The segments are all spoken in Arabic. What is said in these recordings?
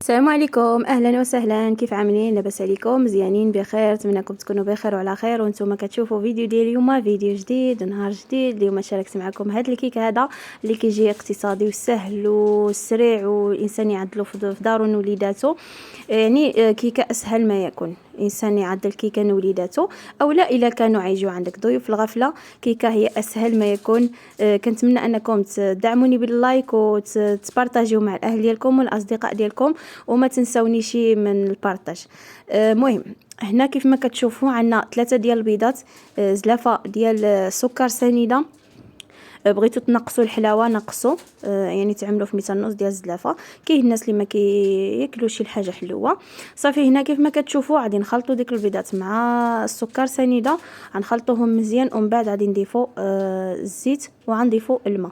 السلام عليكم، اهلا وسهلا. كيف عاملين؟ لاباس عليكم؟ مزيانين بخير؟ نتمنىكم تكونوا بخير وعلى خير. وانتم كتشوفوا فيديو ديال اليوم، فيديو جديد، نهار جديد. اليوم شاركت معكم هذا الكيك هذا اللي كيجي اقتصادي وسهل وسريع، والانسان يعدلو في دارو وليداتو. يعني كيكه اسهل ما يكون انسان يعدل كيكه لوليداتو، او لا الا كانوا عايجوا عندك ضيوف الغفله. كيكه هي اسهل ما يكون. كنتمنى انكم تدعموني باللايك وتبارطاجيو مع الاهل ديالكم والاصدقاء ديالكم، وما تنساونيش من البارطاج. مهم، هنا كيف ما كتشوفوا عندنا 3 ديال البيضات، زلافه ديال سكر سنيده. بغيتو تنقصوا الحلاوه نقصوا، يعني تعملوا في 200 نص ديال الزلافه. كاين الناس اللي ما كياكلوش شي حاجه حلوه. صافي هنا كيف ما كتشوفوا غادي نخلطوا ديك البيضات مع السكر سنيده، غنخلطوهم مزيان، ومن بعد غادي نضيفوا الزيت وغنضيفوا الماء.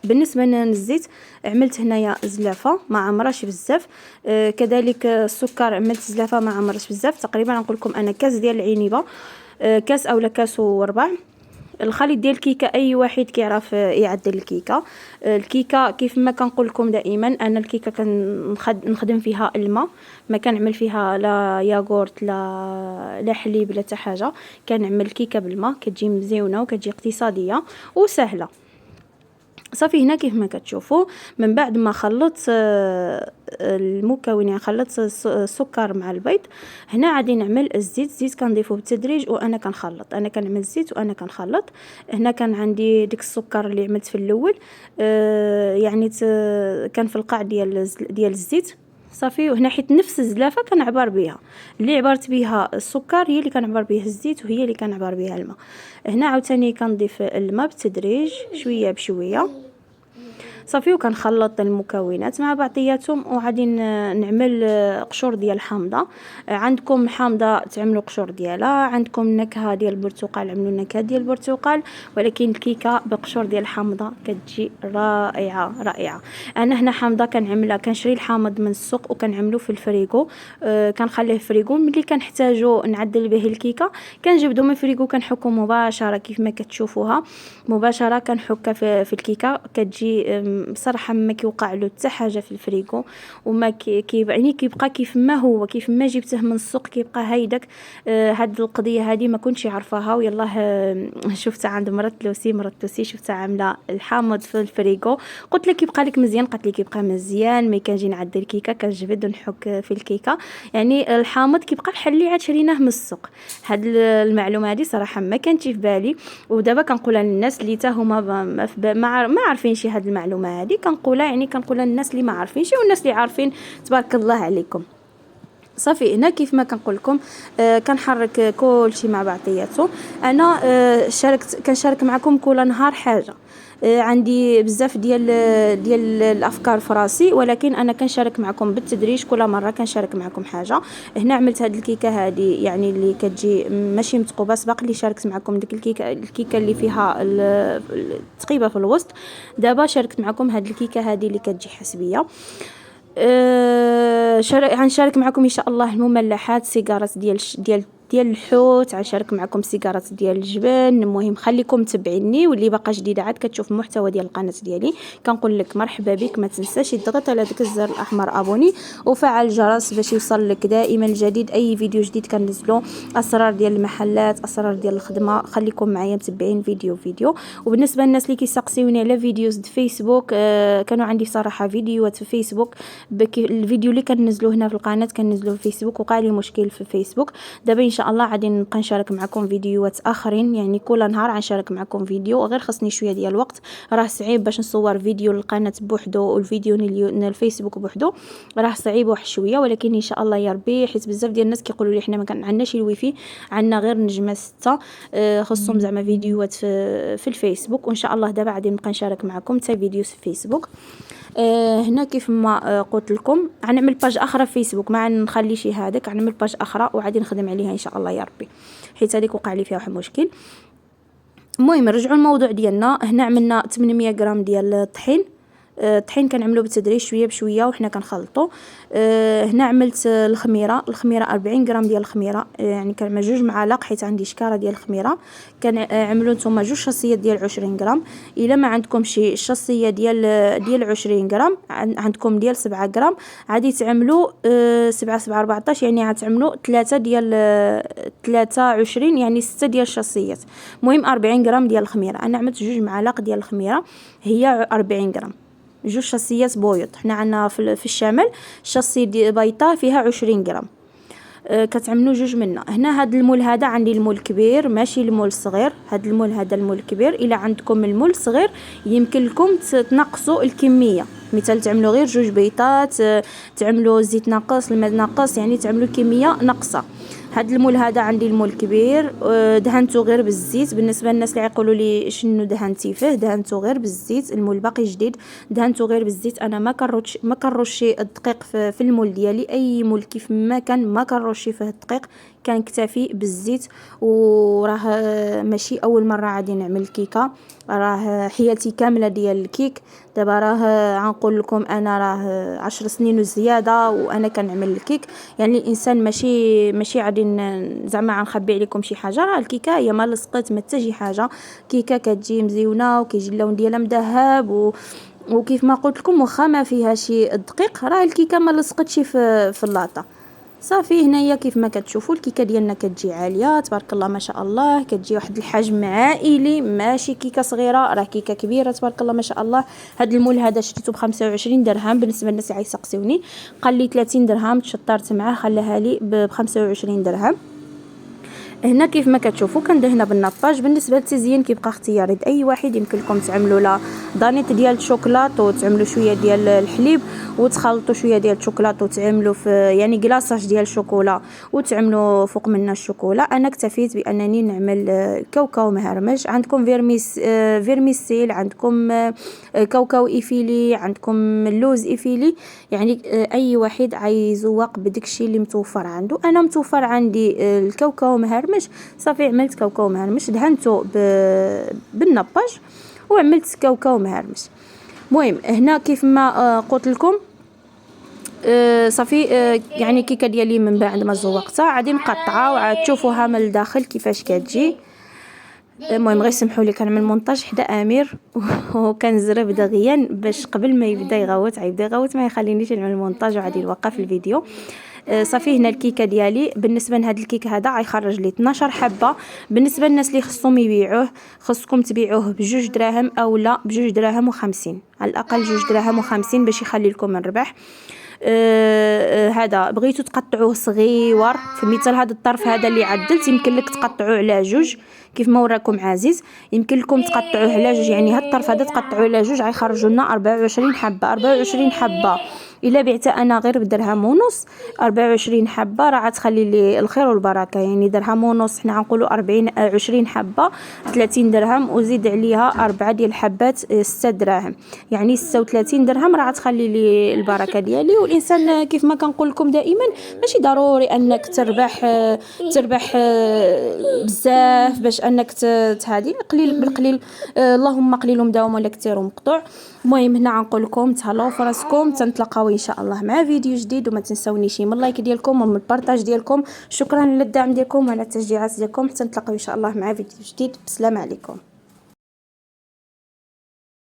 بالنسبه للزيت عملت هنايا زلافه ما عمرش بزاف، كذلك السكر عملت زلافه ما عمرش بزاف، تقريبا نقول لكم انا كاس ديال العنبه، كاس اولا كاس وربع. الخليط ديال الكيكه اي واحد كيعرف يعدل الكيكه. الكيكه كيف ما كنقول لكم دائما، انا الكيكه كنخدم فيها الماء، ما كنعمل فيها لا ياغورت لا حليب لا حتى حاجه. كنعمل الكيكه بالماء، كتجي مزيونه وكتجي اقتصاديه وسهله. صافي هنا كيف ما كتشوفوا من بعد ما خلطت المكونات، خلطت السكر مع البيض. هنا غادي نعمل الزيت كنضيفه بالتدريج، وانا كنخلط، انا كنعمل الزيت وانا كنخلط. هنا كان عندي ديك السكر اللي عملت في الاول، يعني كان في القاع ديال الزيت. صافي، وهنا حيت نفس الزلافه كنعبر بها، اللي عبرت بها السكر هي اللي كنعبر بها الزيت، وهي اللي كنعبر بها الماء. هنا عاوتاني كنضيف الماء بالتدريج شويه بشويه. صافي، وكنخلط المكونات مع بعضياتهم، وغادي نعمل قشور ديال الحامضه. عندكم حامضه تعملوا قشور ديالها، عندكم نكهه ديال البرتقال عملوا نكهه ديال البرتقال، ولكن الكيكه بقشور ديال الحامضه كتجي رائعه رائعه. انا هنا حامضه كنعملها، كنشري الحامض من السوق وكنعملو في الفريغو. كنخليه في الفريغو، ملي كنحتاجو نعدل به الكيكه كنجبدو من الفريغو كنحكو مباشره كيف ما كتشوفوها مباشره. كنحكها في الكيكه كتجي بصراحه ما كيوقع له حتى حاجه في الفريغو، وما يعني كيبقى كيف ما هو، كيف ما جبته من السوق كيبقى هيداك. هاد القضيه هذه ما كنتش عارفاها، ويلاه شفتها عند مرات لوسي شفتها عامله الحامض في الفريغو. قلت لك يبقى لك مزيان، قالت لي كيبقى مزيان. ملي كنجي نعدل الكيكه كنجبد ونحك في الكيكه، يعني الحامض كيبقى بحال اللي عاد شريناه من السوق. هاد المعلومه هذه صراحه ما كانتش في بالي، ودابا كنقولها للناس اللي حتى هما ما عارفينش هاد المعلومه هذه. كنقولها يعني كنقولها للناس اللي ما عارفينش، والناس اللي عارفين تبارك الله عليكم. صافي، هنا كيف ما كنقول لكم كنحرك كل شيء مع بعضياته. انا كنشارك معكم كل نهار حاجه. عندي بزاف ديال الافكار في راسي، ولكن انا كنشارك معكم بالتدريج، كل مره كنشارك معكم حاجه. هنا عملت هذه الكيكه هذه يعني اللي كتجي ماشي متقوبه، سبق اللي شاركت معكم ديك الكيكه اللي فيها التقيبه في الوسط. دابا شاركت معكم هذه الكيكه هذه اللي كتجي حسبيه. غنشارك معكم ان شاء الله المملحات، سيجارات ديال الحوت، غنشارك معكم سيجارات ديال الجبن. المهم خليكم متبعيني، واللي باقا جديده عاد كتشوف المحتوى ديال القناه ديالي كنقول لك مرحبا بك. ما تنساش تضغط على داك الزر الاحمر ابوني وفعل الجرس باش يوصل لك دائما الجديد، اي فيديو جديد كننزلو، اسرار ديال المحلات، اسرار ديال الخدمه. خليكم معايا متبعين فيديو. وبالنسبه للناس اللي كيسقسيوني على فيديوز د فيسبوك، كانوا عندي صراحه فيديوهات في فيسبوك. الفيديو اللي كننزلو هنا في القناه كننزلو في فيسبوك، وقع لي مشكل في فيسبوك. دابا ان شاء الله غادي نبقى نشارك معكم فيديوهات اخرين، يعني كل نهار غنشارك معكم فيديو، غير خصني شويه ديال الوقت. راه صعيب باش نصور فيديو للقناه بوحدو والفيديو الفيسبوك بوحدو، راه صعيب واحد شويه. ولكن ان شاء الله يا ربي، حيت بزاف ديال الناس كيقولوا لي حنا ما عندناش الويفي، عندنا غير نجمه 6 خصهم زعما فيديوهات في الفيسبوك. وان شاء الله دابا غادي نبقى نشارك معكم حتى فيديو في الفيسبوك. هنا كيف ما قلت لكم غنعمل باج اخرى في فيسبوك، ما نخلي شي هذاك، غنعمل باج اخرى وغادي نخدم عليها ان شاء الله يا ربي، حيت هذيك وقع لي فيها واحد المشكل. المهم نرجعوا الموضوع ديالنا. هنا عملنا 800 غرام ديال الطحين، الطحين كنعملو بالتدريج شويه بشويه وحنا كنخلطو. هنا عملت الخميره 40 غرام ديال الخميره، يعني كنعمل 2 معالق حيت عندي شكاره ديال الخميره. كنعملو نتوما 2 شاصيات ديال 20 غرام. الا ما عندكمش الشاصيه ديال 20 غرام، عندكم ديال 7 غرام، غادي تعملوا 7 7 14، يعني غتعملوا 3 ديال 23، يعني 6 ديال الشاصيات. المهم 40 غرام ديال الخميره. انا عملت 2 معالق ديال الخميره هي 40 غرام. 2 شاصيات بويض، حنا عندنا في الشمال شاصي بيضه فيها 20 غرام. كتعملوا 2 منها. هنا هاد المول هذا عندي المول كبير ماشي المول الصغير، هاد المول هذا المول كبير. الا عندكم المول صغير يمكن لكم تنقصوا الكميه، مثال تعملوا غير 2 بيضات، تعملوا زيت ناقص الماء ناقص، يعني تعملوا كميه ناقصه. هاد المول هذا عندي المول كبير، دهنته غير بالزيت. بالنسبه للناس اللي يقولوا لي شنو دهنتي فيه، دهنته غير بالزيت. المول باقي جديد، دهنته غير بالزيت. انا ما كنرش الدقيق في المول ديالي. اي مول كيف ما كان ما كنرش فيه الدقيق، كنكتفي بالزيت. وراه ماشي اول مره غادي نعمل كيكه، راه حياتي كامله ديال الكيك. دابا راه غنقول لكم انا راه 10 سنين وزياده وانا كنعمل الكيك. يعني الانسان ماشي غادي زعما غنخبي عليكم شي حاجه. راه الكيكه هي ما لصقت ما حتى شي حاجه. كيكه كتجي مزيونه وكيجي اللون ديالها مذهب وكيف ما قلت لكم واخا ما فيها شي دقيق، راه الكيكه ما لصقتش في اللاطه. صافي هنايا كيف ما كتشوفوا الكيكه ديالنا كتجي عاليه تبارك الله ما شاء الله. كتجي واحد الحجم عائلي، ماشي كيكه صغيره، راه كيكه كبيره تبارك الله ما شاء الله. هاد المول هذا شريته ب 25 درهم. بالنسبه للناس اللي يسقسيوني قال لي 30 درهم، تشطرت معاه خلاها لي ب 25 درهم. هنا كيف ما كتشوفوا كندهنها بالنطاج. بالنسبه للتزيين كيبقى اختياري اي واحد. يمكن لكم تعملوا لا دانيت ديال الشوكولاط وتعملوا شويه ديال الحليب وتخلطوا شويه ديال الشوكولاط وتعملوا في يعني كلاصاج ديال الشوكولا وتعملوا فوق منها الشوكولا. انا اكتفيت بانني نعمل كاوكاو مهرمش. عندكم فيرميسيل، عندكم كاوكاو ايفيلي، عندكم اللوز ايفيلي، يعني اي واحد عايزوق بداكشي اللي متوفر عنده. انا متوفر عندي الكاوكاو مهرمش. صافي عملت كاوكاو مهرمش، دهنته بالنباج وعملت كاوكاو مهرمش. المهم هنا كيف ما قلت لكم صافي يعني كيكه ديالي من بعد ما زوقتها غادي نقطعها وعاد تشوفوها من الداخل كيفاش كتجي. المهم غير سمحوا لي كنعمل مونتاج حدا امير وكنزرب دغيا باش قبل ما يبدا يغوت ما يخلينيش نعمل المونتاج وعادي نوقف الفيديو. صافي هنا الكيكه ديالي. بالنسبه لهذا الكيك هذا غيخرج لي 12 حبه. بالنسبه للناس اللي خصهم يبيعوه خصكم تبيعوه ب2 دراهم او لا ب2 دراهم و50، على الاقل 2 دراهم و50 باش يخلي لكم الربح. هذا بغيتو تقطعوه صغيور. في مثال هذا الطرف هذا اللي عدلت يمكن لك تقطعوه على 2 كيف ما وراكم عزيز. يمكن لكم تقطعوه على 2، يعني هذا الطرف هذا تقطعوه على 2 غيخرجوا لنا 24 حبه. 24 حبه الا بعتها انا غير بدرهم ونص، 24 حبه راه غتخلي لي الخير والبركه. يعني درهم ونص حنا غنقولوا 20 حبه 30 درهم، وزيد عليها 4 ديال الحبات 6 دراهم، يعني 36 درهم راه غتخلي لي البركه ديالي. والانسان كيف ما كنقول لكم دائما ماشي ضروري انك تربح بزاف باش انك هذه قليل بالقليل. اللهم قليل مداوم ولا كثير مقطوع. المهم هنا غنقول لكم تهلاو فراسكم، تنتلاقاو ان شاء الله مع فيديو جديد. وما تنسونيش من اللايك ديالكم ومن البارطاج ديالكم. شكرا للدعم ديالكم وعلى التشجيعات ديالكم. حتى نتلاقاو ان شاء الله مع فيديو جديد. بسلام عليكم.